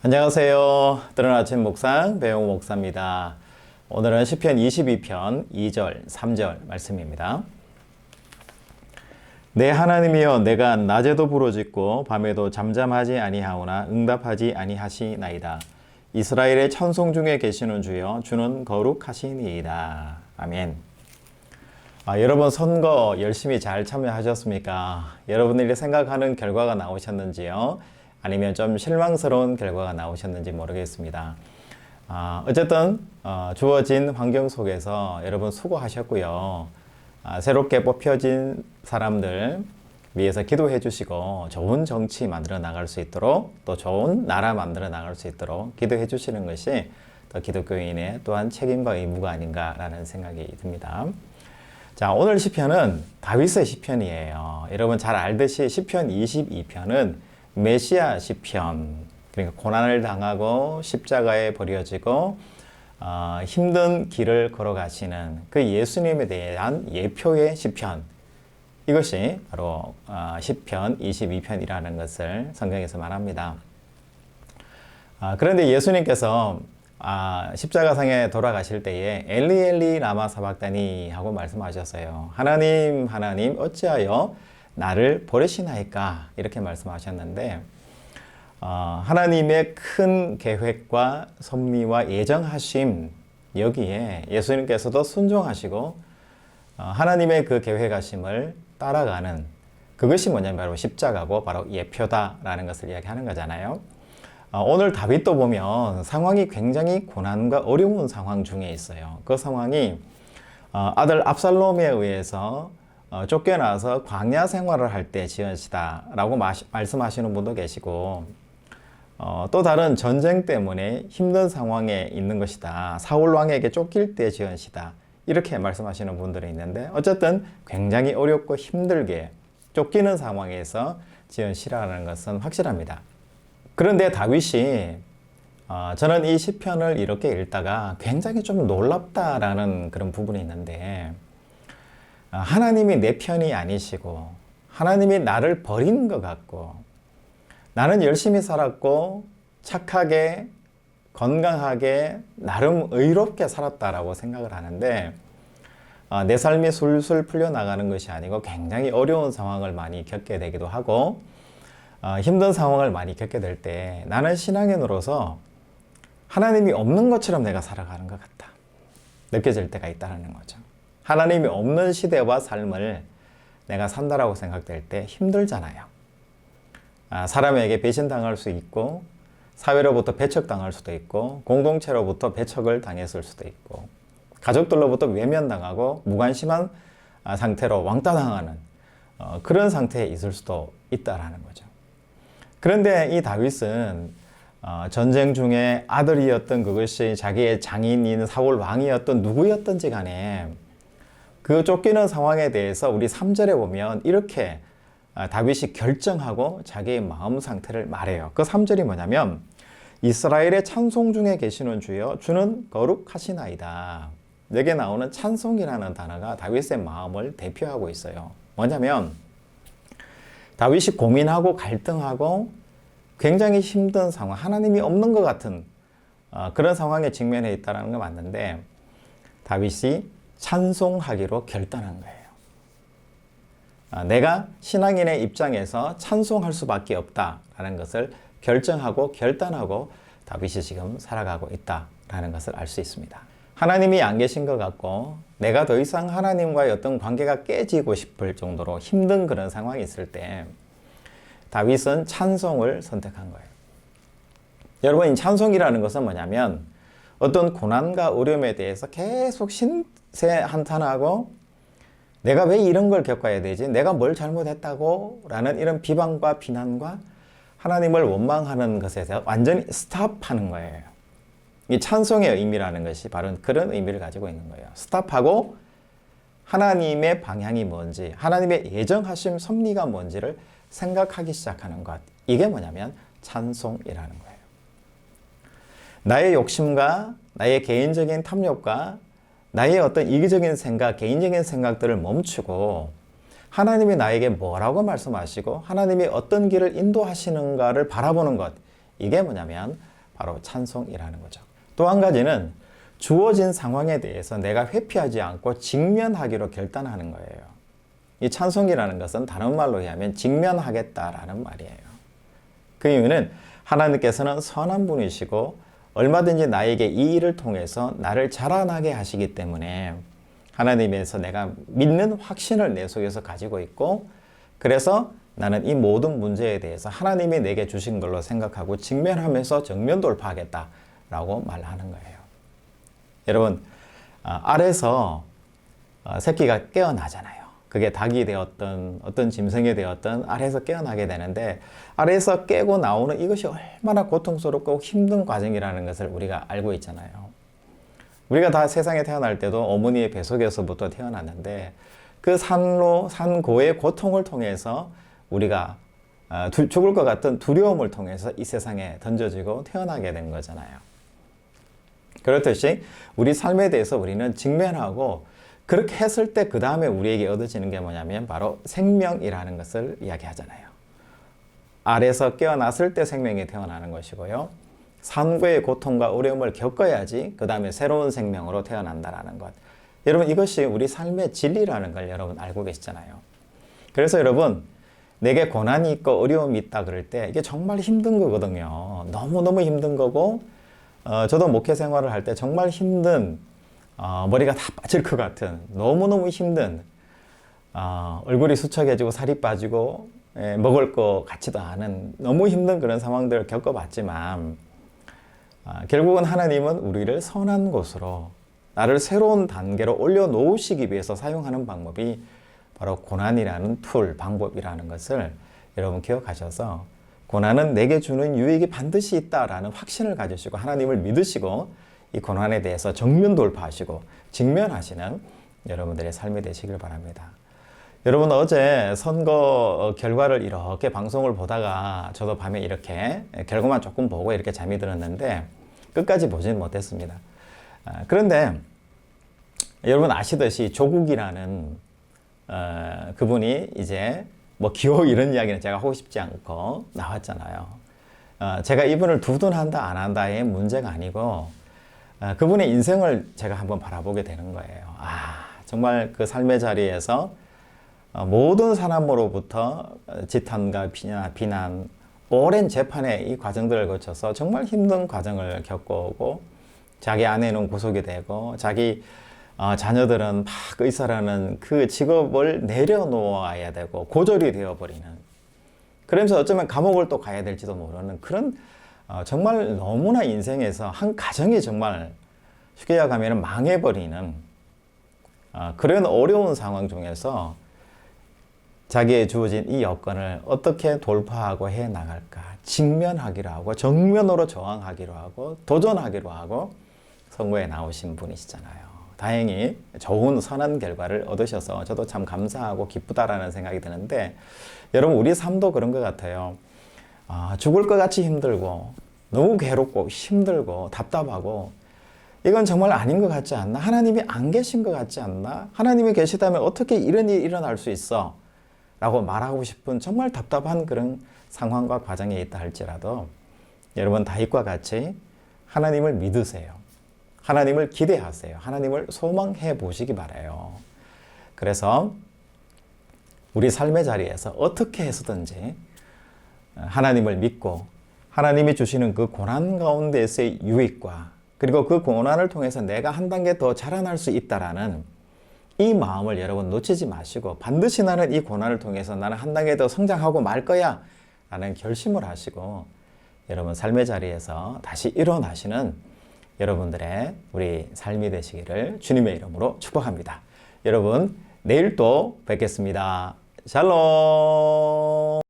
안녕하세요. 뜨는 아침 묵상 배용 목사입니다. 오늘은 시편 22편 2절, 3절 말씀입니다. 내 하나님이여, 내가 낮에도 부르짖고 밤에도 잠잠하지 아니하오나 응답하지 아니하시나이다. 이스라엘의 찬송 중에 계시는 주여, 주는 거룩하시니이다. 아멘. 여러분 선거 열심히 잘 참여하셨습니까? 여러분들이 생각하는 결과가 나오셨는지요? 아니면 좀 실망스러운 결과가 나오셨는지 모르겠습니다. 어쨌든 주어진 환경 속에서 여러분 수고하셨고요. 새롭게 뽑혀진 사람들 위해서 기도해 주시고 좋은 정치 만들어 나갈 수 있도록, 또 좋은 나라 만들어 나갈 수 있도록 기도해 주시는 것이 또 기독교인의 또한 책임과 의무가 아닌가라는 생각이 듭니다. 자, 오늘 시편은 다윗의 시편이에요. 여러분 잘 알듯이 시편 22편은 메시아 시편, 그러니까 고난을 당하고 십자가에 버려지고 힘든 길을 걸어가시는 그 예수님에 대한 예표의 시편, 이것이 바로 시편 22편이라는 것을 성경에서 말합니다. 그런데 예수님께서 십자가상에 돌아가실 때에 엘리 엘리 라마 사박다니 하고 말씀하셨어요. 하나님 하나님 어찌하여 나를 버리시나이까, 이렇게 말씀하셨는데 하나님의 큰 계획과 섭리와 예정하심, 여기에 예수님께서도 순종하시고 하나님의 그 계획하심을 따라가는, 그것이 뭐냐면 바로 십자가고 바로 예표다라는 것을 이야기하는 거잖아요. 오늘 다윗도 보면 상황이 굉장히 고난과 어려운 상황 중에 있어요. 그 상황이 아들 압살롬에 의해서 쫓겨나서 광야 생활을 할 때 지으시다 라고 말씀하시는 분도 계시고, 또 다른 전쟁 때문에 힘든 상황에 있는 것이다, 사울 왕에게 쫓길 때 지으시다, 이렇게 말씀하시는 분들이 있는데, 어쨌든 굉장히 어렵고 힘들게 쫓기는 상황에서 지은 시라는 것은 확실합니다. 그런데 다윗이 저는 이 시편을 이렇게 읽다가 굉장히 좀 놀랍다라는 그런 부분이 있는데, 하나님이 내 편이 아니시고 하나님이 나를 버린 것 같고, 나는 열심히 살았고 착하게 건강하게 나름 의롭게 살았다라고 생각을 하는데, 내 삶이 술술 풀려나가는 것이 아니고 굉장히 어려운 상황을 많이 겪게 되기도 하고, 힘든 상황을 많이 겪게 될 때 나는 신앙인으로서 하나님이 없는 것처럼 내가 살아가는 것 같다 느껴질 때가 있다는 거죠. 하나님이 없는 시대와 삶을 내가 산다라고 생각될 때 힘들잖아요. 사람에게 배신당할 수 있고, 사회로부터 배척당할 수도 있고, 공동체로부터 배척을 당했을 수도 있고, 가족들로부터 외면당하고 무관심한 상태로 왕따당하는 그런 상태에 있을 수도 있다라는 거죠. 그런데 이 다윗은 전쟁 중에 아들이었던 그것이 자기의 장인인 사울 왕이었던 누구였던지 간에 그 쫓기는 상황에 대해서 우리 3절에 보면 이렇게 다윗이 결정하고 자기의 마음 상태를 말해요. 그 3절이 뭐냐면, 이스라엘의 찬송 중에 계시는 주여, 주는 거룩하시나이다. 여기에 나오는 찬송이라는 단어가 다윗의 마음을 대표하고 있어요. 뭐냐면 다윗이 고민하고 갈등하고 굉장히 힘든 상황, 하나님이 없는 것 같은 그런 상황에 직면해 있다는 게 맞는데, 다윗이 찬송하기로 결단한 거예요. 내가 신앙인의 입장에서 찬송할 수밖에 없다라는 것을 결정하고 결단하고 다윗이 지금 살아가고 있다라는 것을 알 수 있습니다. 하나님이 안 계신 것 같고 내가 더 이상 하나님과의 어떤 관계가 깨지고 싶을 정도로 힘든 그런 상황이 있을 때 다윗은 찬송을 선택한 거예요. 여러분, 이 찬송이라는 것은 뭐냐면 어떤 고난과 어려움에 대해서 계속 신세 한탄하고 내가 왜 이런 걸 겪어야 되지? 내가 뭘 잘못했다고? 라는 이런 비방과 비난과 하나님을 원망하는 것에서 완전히 스탑하는 거예요. 이 찬송의 의미라는 것이 바로 그런 의미를 가지고 있는 거예요. 스탑하고 하나님의 방향이 뭔지, 하나님의 예정하심 섭리가 뭔지를 생각하기 시작하는 것. 이게 뭐냐면 찬송이라는 거예요. 나의 욕심과 나의 개인적인 탐욕과 나의 어떤 이기적인 생각, 개인적인 생각들을 멈추고 하나님이 나에게 뭐라고 말씀하시고 하나님이 어떤 길을 인도하시는가를 바라보는 것. 이게 뭐냐면 바로 찬송이라는 거죠. 또 한 가지는 주어진 상황에 대해서 내가 회피하지 않고 직면하기로 결단하는 거예요. 이 찬송이라는 것은 다른 말로 하면 직면하겠다라는 말이에요. 그 이유는 하나님께서는 선한 분이시고 얼마든지 나에게 이 일을 통해서 나를 자라나게 하시기 때문에 하나님에서 내가 믿는 확신을 내 속에서 가지고 있고 그래서 나는 이 모든 문제에 대해서 하나님이 내게 주신 걸로 생각하고 직면하면서 정면 돌파하겠다라고 말하는 거예요. 여러분, 알에서 새끼가 깨어나잖아요. 그게 닭이 되었던 어떤 짐승이 되었던 알에서 깨어나게 되는데 알에서 깨고 나오는 이것이 얼마나 고통스럽고 힘든 과정이라는 것을 우리가 알고 있잖아요. 우리가 다 세상에 태어날 때도 어머니의 뱃속에서부터 태어났는데 그 산고의 고통을 통해서 우리가 죽을 것 같은 두려움을 통해서 이 세상에 던져지고 태어나게 된 거잖아요. 그렇듯이 우리 삶에 대해서 우리는 직면하고 그렇게 했을 때 그 다음에 우리에게 얻어지는 게 뭐냐면 바로 생명이라는 것을 이야기하잖아요. 알에서 깨어났을 때 생명이 태어나는 것이고요. 산고의 고통과 어려움을 겪어야지 그 다음에 새로운 생명으로 태어난다라는 것. 여러분 이것이 우리 삶의 진리라는 걸 여러분 알고 계시잖아요. 그래서 여러분 내게 고난이 있고 어려움이 있다 그럴 때 이게 정말 힘든 거거든요. 너무너무 힘든 거고 저도 목회 생활을 할 때 정말 힘든 머리가 다 빠질 것 같은 너무너무 힘든 얼굴이 수척해지고 살이 빠지고 먹을 거 같지도 않은 너무 힘든 그런 상황들을 겪어봤지만 결국은 하나님은 우리를 선한 곳으로 나를 새로운 단계로 올려놓으시기 위해서 사용하는 방법이 바로 고난이라는 툴, 방법이라는 것을 여러분 기억하셔서 고난은 내게 주는 유익이 반드시 있다라는 확신을 가지시고 하나님을 믿으시고 이 고난에 대해서 정면 돌파하시고 직면하시는 여러분들의 삶이 되시길 바랍니다. 여러분 어제 선거 결과를 이렇게 방송을 보다가 저도 밤에 이렇게 결과만 조금 보고 이렇게 잠이 들었는데 끝까지 보지는 못했습니다. 그런데 여러분 아시듯이 조국이라는 그분이 이제 뭐 기호 이런 이야기는 제가 하고 싶지 않고 나왔잖아요. 제가 이분을 두둔한다 안 한다의 문제가 아니고 그분의 인생을 제가 한번 바라보게 되는 거예요. 정말 그 삶의 자리에서 모든 사람으로부터 지탄과 비난, 오랜 재판의 이 과정들을 거쳐서 정말 힘든 과정을 겪어오고 자기 아내는 구속이 되고 자기 자녀들은 막 의사라는 그 직업을 내려놓아야 되고 고졸이 되어버리는 그러면서 어쩌면 감옥을 또 가야 될지도 모르는 그런 정말 너무나 인생에서 한 가정이 정말 쉽게 이야기하면 망해버리는 그런 어려운 상황 중에서 자기의 주어진 이 여건을 어떻게 돌파하고 해 나갈까 직면하기로 하고 정면으로 저항하기로 하고 도전하기로 하고 선거에 나오신 분이시잖아요. 다행히 좋은 선한 결과를 얻으셔서 저도 참 감사하고 기쁘다라는 생각이 드는데 여러분 우리 삶도 그런 것 같아요. 죽을 것 같이 힘들고 너무 괴롭고 힘들고 답답하고 이건 정말 아닌 것 같지 않나? 하나님이 안 계신 것 같지 않나? 하나님이 계시다면 어떻게 이런 일이 일어날 수 있어? 라고 말하고 싶은 정말 답답한 그런 상황과 과정에 있다 할지라도 여러분 다윗과 같이 하나님을 믿으세요. 하나님을 기대하세요. 하나님을 소망해 보시기 바라요. 그래서 우리 삶의 자리에서 어떻게 해서든지 하나님을 믿고 하나님이 주시는 그 고난 가운데서의 유익과 그리고 그 고난을 통해서 내가 한 단계 더 자라날 수 있다라는 이 마음을 여러분 놓치지 마시고 반드시 나는 이 고난을 통해서 나는 한 단계 더 성장하고 말 거야 라는 결심을 하시고 여러분 삶의 자리에서 다시 일어나시는 여러분들의 우리 삶이 되시기를 주님의 이름으로 축복합니다. 여러분 내일 또 뵙겠습니다. 샬롬.